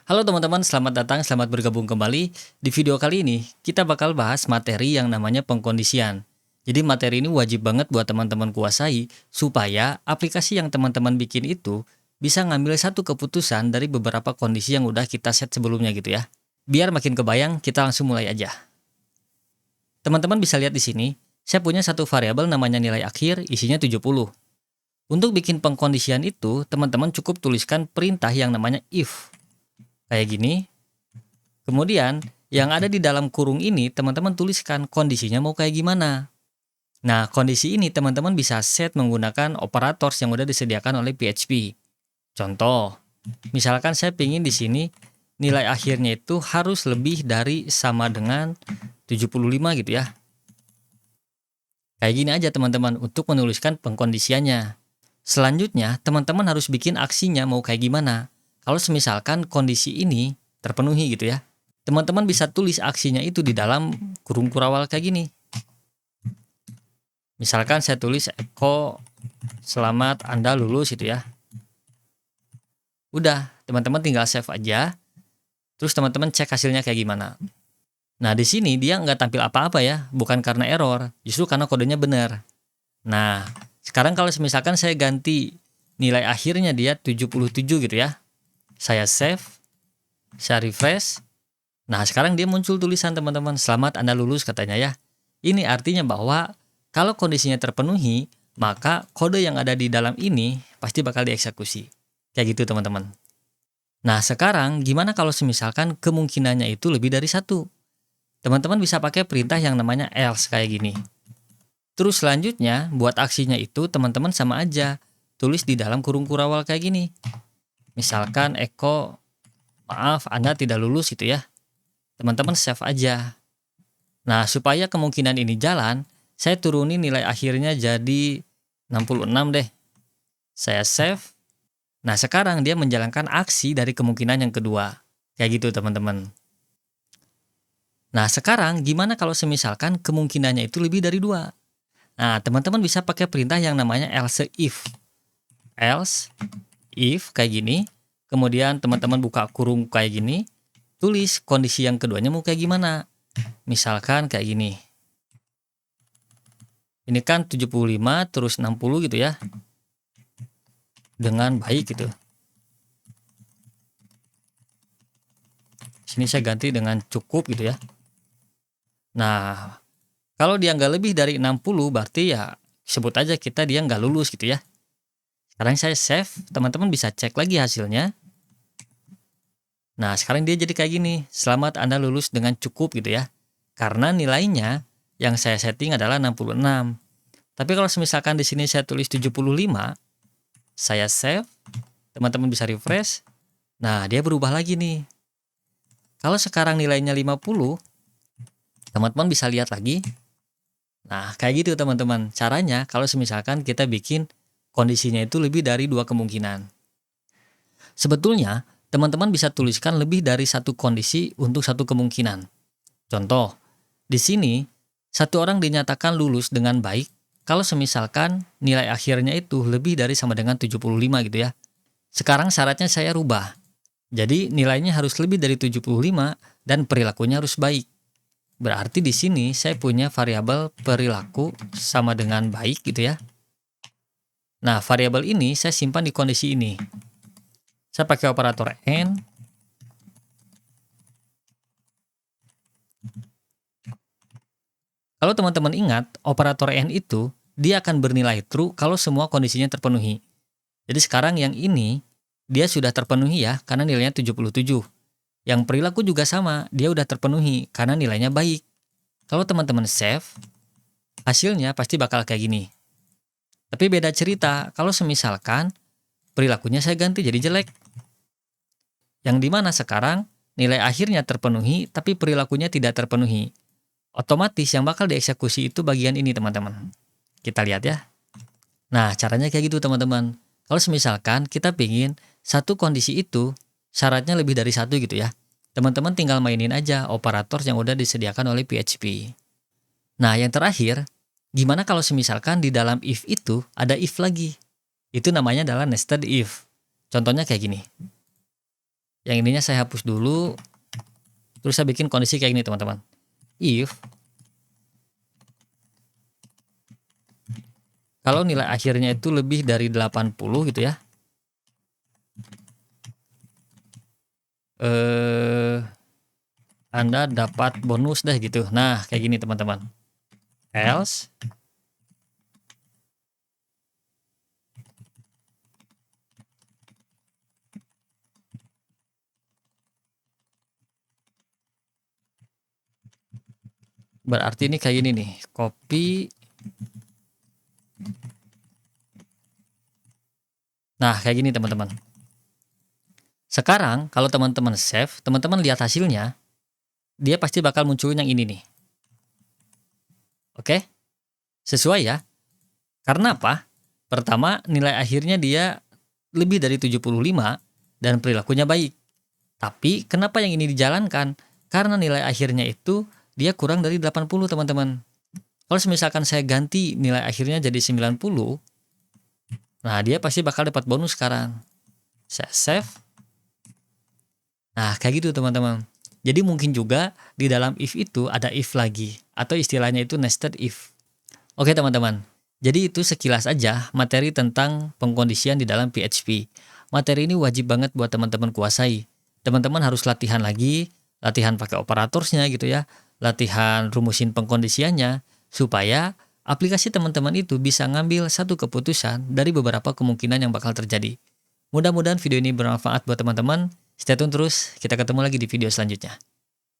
Halo teman-teman, selamat datang, selamat bergabung kembali. Di video kali ini, kita bakal bahas materi yang namanya pengkondisian. Jadi materi ini wajib banget buat teman-teman kuasai, supaya aplikasi yang teman-teman bikin itu bisa ngambil satu keputusan dari beberapa kondisi yang udah kita set sebelumnya gitu ya. Biar makin kebayang, kita langsung mulai aja. Teman-teman bisa lihat di sini, saya punya satu variabel namanya nilai akhir, isinya 70. Untuk bikin pengkondisian itu, teman-teman cukup tuliskan perintah yang namanya if. Kayak gini. Kemudian, yang ada di dalam kurung ini, teman-teman tuliskan kondisinya mau kayak gimana. Nah, kondisi ini teman-teman bisa set menggunakan operators yang udah disediakan oleh PHP. Contoh, misalkan saya pingin di sini nilai akhirnya itu harus lebih dari sama dengan 75 gitu ya. Kayak gini aja teman-teman untuk menuliskan pengkondisiannya. Selanjutnya, teman-teman harus bikin aksinya mau kayak gimana. Kalau semisalkan kondisi ini terpenuhi gitu ya, teman-teman bisa tulis aksinya itu di dalam kurung kurawal kayak gini. Misalkan saya tulis Eko, selamat Anda lulus gitu ya. Udah, teman-teman tinggal save aja. Terus teman-teman cek hasilnya kayak gimana. Nah, di sini dia nggak tampil apa-apa ya, bukan karena error, justru karena kodenya benar. Nah, sekarang kalau misalkan saya ganti nilai akhirnya dia 77 gitu ya. Saya save, saya refresh. Nah, sekarang dia muncul tulisan teman-teman, selamat Anda lulus katanya ya. Ini artinya bahwa kalau kondisinya terpenuhi, maka kode yang ada di dalam ini pasti bakal dieksekusi. Kayak gitu teman-teman. Nah, sekarang gimana kalau misalkan kemungkinannya itu lebih dari satu? Teman-teman bisa pakai perintah yang namanya else kayak gini. Terus selanjutnya, buat aksinya itu teman-teman sama aja. Tulis di dalam kurung kurawal kayak gini. Misalkan Eko, maaf Anda tidak lulus gitu ya. Teman-teman save aja. Nah, supaya kemungkinan ini jalan, saya turunin nilai akhirnya jadi 66 deh. Saya save. Nah, sekarang dia menjalankan aksi dari kemungkinan yang kedua. Kayak gitu teman-teman. Nah, sekarang gimana kalau semisalkan kemungkinannya itu lebih dari 2? Nah, teman-teman bisa pakai perintah yang namanya else if. Else if kayak gini, kemudian teman-teman buka kurung kayak gini, tulis kondisi yang keduanya mau kayak gimana. Misalkan kayak gini. Ini kan 75 terus 60 gitu ya. Dengan baik gitu. Sini saya ganti dengan cukup gitu ya. Nah, kalau dia nggak lebih dari 60 berarti ya sebut aja kita dia nggak lulus gitu ya. Sekarang saya save, teman-teman bisa cek lagi hasilnya. Nah, sekarang dia jadi kayak gini. Selamat Anda lulus dengan cukup gitu ya. Karena nilainya yang saya setting adalah 66. Tapi kalau misalkan di sini saya tulis 75, saya save, teman-teman bisa refresh. Nah, dia berubah lagi nih. Kalau sekarang nilainya 50, teman-teman bisa lihat lagi. Nah, kayak gitu teman-teman. Caranya kalau misalkan kita bikin kondisinya itu lebih dari 2 kemungkinan. Sebetulnya, teman-teman bisa tuliskan lebih dari satu kondisi untuk satu kemungkinan. Contoh, di sini satu orang dinyatakan lulus dengan baik kalau semisalkan nilai akhirnya itu lebih dari sama dengan 75 gitu ya. Sekarang syaratnya saya rubah. Jadi nilainya harus lebih dari 75 dan perilakunya harus baik. Berarti di sini saya punya variabel perilaku sama dengan baik gitu ya. Nah, variabel ini saya simpan di kondisi ini. Saya pakai operator AND. Kalau teman-teman ingat, operator AND itu dia akan bernilai true kalau semua kondisinya terpenuhi. Jadi sekarang yang ini dia sudah terpenuhi ya karena nilainya 77. Yang perilaku juga sama, dia udah terpenuhi karena nilainya baik. Kalau teman-teman save, hasilnya pasti bakal kayak gini. Tapi beda cerita kalau semisalkan perilakunya saya ganti jadi jelek. Yang dimana sekarang nilai akhirnya terpenuhi tapi perilakunya tidak terpenuhi. Otomatis yang bakal dieksekusi itu bagian ini teman-teman. Kita lihat ya. Nah, caranya kayak gitu teman-teman. Kalau misalkan kita pingin satu kondisi itu syaratnya lebih dari satu gitu ya. Teman-teman tinggal mainin aja operator yang udah disediakan oleh PHP. Nah, yang terakhir, gimana kalau misalkan di dalam if itu ada if lagi? Itu namanya adalah nested if. Contohnya kayak gini. Yang ininya saya hapus dulu. Terus saya bikin kondisi kayak gini teman-teman. If kalau nilai akhirnya itu lebih dari 80 gitu ya. Anda dapat bonus deh gitu. Nah, kayak gini teman-teman. Else berarti ini kayak gini nih. Copy. Nah, kayak gini teman-teman. Sekarang kalau teman-teman save, teman-teman lihat hasilnya, dia pasti bakal munculin yang ini nih. Oke? Sesuai ya. Karena apa? Pertama, nilai akhirnya dia lebih dari 75 dan perilakunya baik. Tapi kenapa yang ini dijalankan? Karena nilai akhirnya itu dia kurang dari 80 teman-teman. Kalau misalkan saya ganti nilai akhirnya jadi 90, nah dia pasti bakal dapat bonus sekarang. Saya save. Nah kayak gitu teman-teman. Jadi mungkin juga di dalam if itu ada if lagi. Atau istilahnya itu nested if. Oke teman-teman. Jadi itu sekilas aja materi tentang pengkondisian di dalam PHP. Materi ini wajib banget buat teman-teman kuasai. Teman-teman harus latihan lagi, latihan pakai operatorsnya gitu ya, latihan rumusin pengkondisiannya, supaya aplikasi teman-teman itu bisa ngambil satu keputusan dari beberapa kemungkinan yang bakal terjadi. Mudah-mudahan video ini bermanfaat buat teman-teman. Stay tune terus, kita ketemu lagi di video selanjutnya.